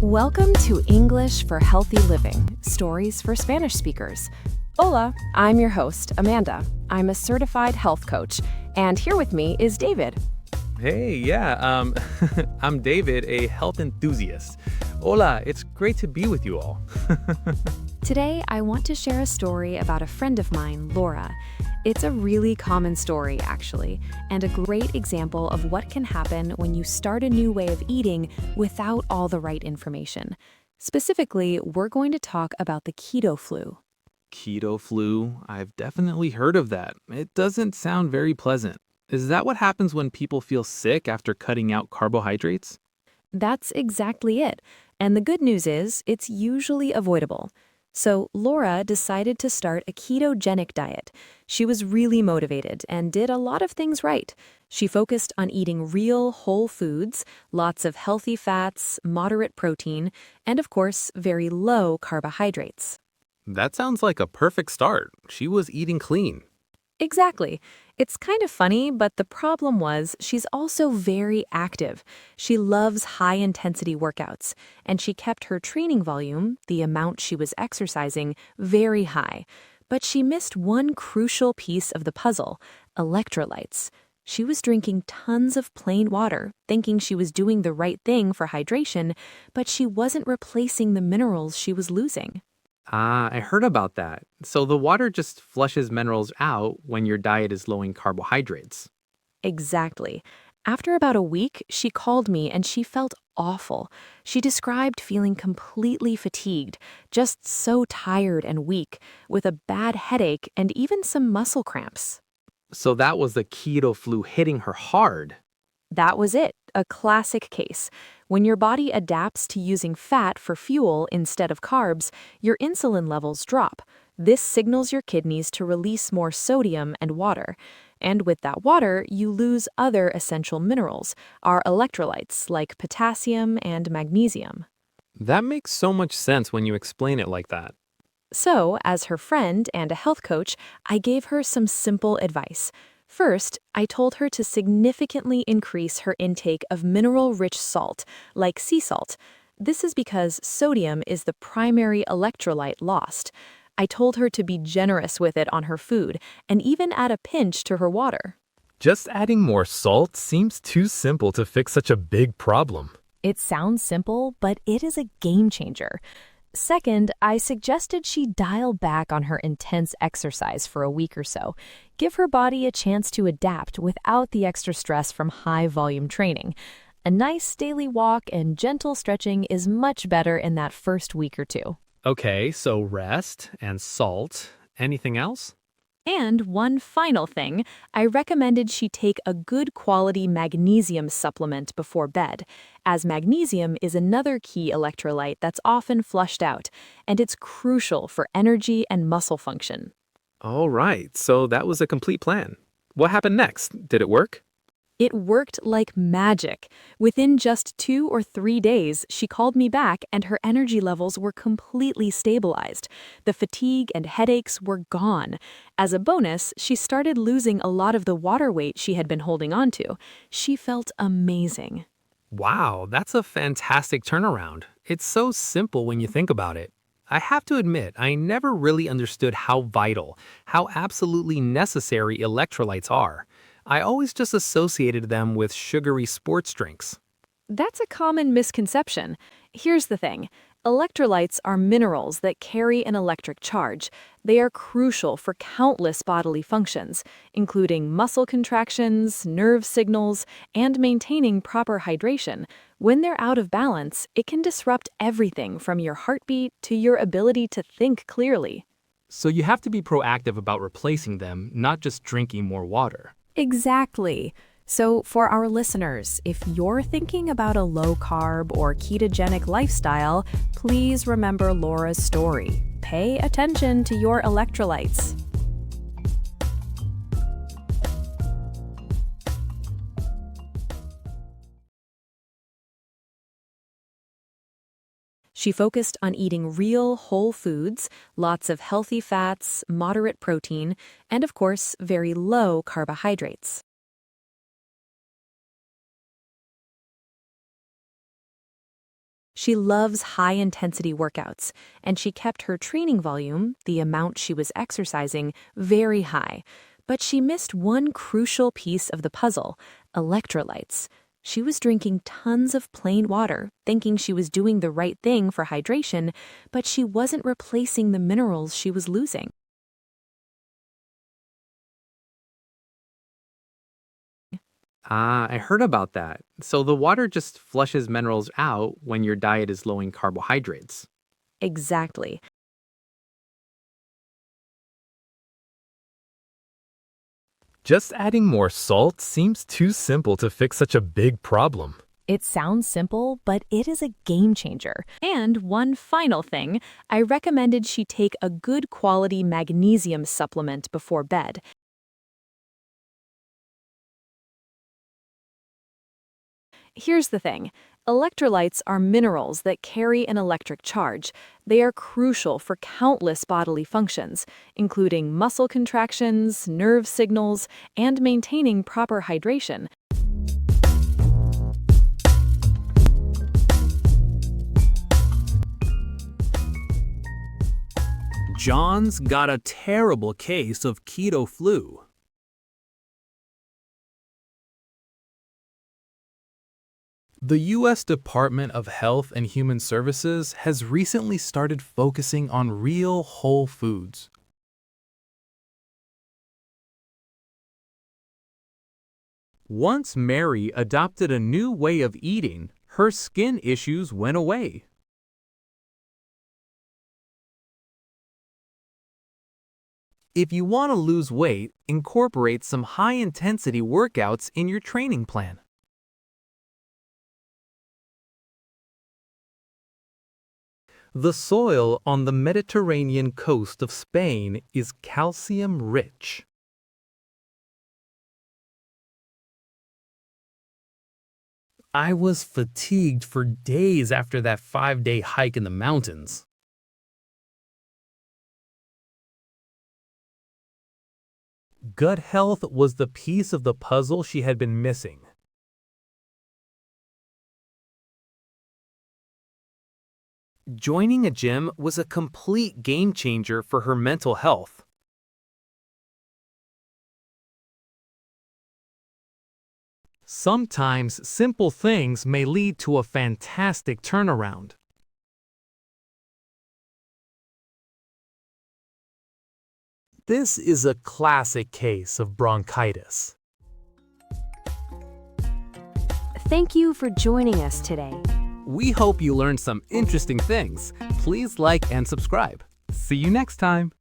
Welcome to English for Healthy Living, Stories for Spanish Speakers. Hola, I'm your host, Amanda. I'm a certified health coach, and here with me is David. Hey, yeah, I'm David, a health enthusiast. Hola, it's great to be with you all. Today, I want to share a story about a friend of mine, Laura. It's a really common story, actually, and a great example of what can happen when you start a new way of eating without all the right information. Specifically, we're going to talk about the keto flu. Keto flu, I've definitely heard of that. It doesn't sound very pleasant. Is that what happens when people feel sick after cutting out carbohydrates? That's exactly it. And the good news is, it's usually avoidable. So Laura decided to start a ketogenic diet. She was really motivated and did a lot of things right. She focused on eating real whole foods, lots of healthy fats, moderate protein, and of course, very low carbohydrates. That sounds like a perfect start. She was eating clean. Exactly. It's kind of funny, but the problem was she's also very active. She loves high-intensity workouts, and she kept her training volume, the amount she was exercising, very high. But she missed one crucial piece of the puzzle: electrolytes. She was drinking tons of plain water, thinking she was doing the right thing for hydration, but she wasn't replacing the minerals she was losing. I heard about that. So the water just flushes minerals out when your diet is low in carbohydrates. Exactly. After about a week, she called me and she felt awful. She described feeling completely fatigued, just so tired and weak, with a bad headache and even some muscle cramps. So that was the keto flu hitting her hard. That was it, a classic case. When your body adapts to using fat for fuel instead of carbs, your insulin levels drop. This signals your kidneys to release more sodium and water. And with that water, you lose other essential minerals, our electrolytes like potassium and magnesium. That makes so much sense when you explain it like that. So, as her friend and a health coach, I gave her some simple advice. First, I told her to significantly increase her intake of mineral-rich salt, like sea salt. This is because sodium is the primary electrolyte lost. I told her to be generous with it on her food and even add a pinch to her water. Just adding more salt seems too simple to fix such a big problem. It sounds simple, but it is a game changer. Second, I suggested she dial back on her intense exercise for a week or so. Give her body a chance to adapt without the extra stress from high-volume training. A nice daily walk and gentle stretching is much better in that first week or two. Okay, so rest and salt. Anything else? And one final thing, I recommended she take a good quality magnesium supplement before bed, as magnesium is another key electrolyte that's often flushed out, and it's crucial for energy and muscle function. All right, so that was a complete plan. What happened next? Did it work? It worked like magic. Within just 2 or 3 days, she called me back and her energy levels were completely stabilized. The fatigue and headaches were gone. As a bonus, she started losing a lot of the water weight she had been holding on to. She felt amazing. Wow, that's a fantastic turnaround. It's so simple when you think about it. I have to admit, I never really understood how vital, how absolutely necessary electrolytes are. I always just associated them with sugary sports drinks. That's a common misconception. Here's the thing. Electrolytes are minerals that carry an electric charge. They are crucial for countless bodily functions, including muscle contractions, nerve signals, and maintaining proper hydration. When they're out of balance, it can disrupt everything from your heartbeat to your ability to think clearly. So you have to be proactive about replacing them, not just drinking more water. Exactly. So for our listeners, if you're thinking about a low-carb or ketogenic lifestyle, please remember Laura's story. Pay attention to your electrolytes. She focused on eating real whole foods, lots of healthy fats, moderate protein, and of course, very low carbohydrates. She loves high-intensity workouts, and she kept her training volume, the amount she was exercising, very high. But she missed one crucial piece of the puzzle: electrolytes. She was drinking tons of plain water, thinking she was doing the right thing for hydration, but she wasn't replacing the minerals she was losing. Ah, I heard about that. So the water just flushes minerals out when your diet is low in carbohydrates. Exactly. Just adding more salt seems too simple to fix such a big problem. It sounds simple, but it is a game changer. And one final thing, I recommended she take a good quality magnesium supplement before bed. Here's the thing. Electrolytes are minerals that carry an electric charge. They are crucial for countless bodily functions, including muscle contractions, nerve signals, and maintaining proper hydration. John's got a terrible case of keto flu. The U.S. Department of Health and Human Services has recently started focusing on real whole foods. Once Mary adopted a new way of eating, her skin issues went away. If you want to lose weight, incorporate some high-intensity workouts in your training plan. The soil on the Mediterranean coast of Spain is calcium-rich. I was fatigued for days after that 5-day hike in the mountains. Gut health was the piece of the puzzle she had been missing. Joining a gym was a complete game changer for her mental health. Sometimes simple things may lead to a fantastic turnaround. This is a classic case of bronchitis. Thank you for joining us today. We hope you learned some interesting things. Please like and subscribe. See you next time.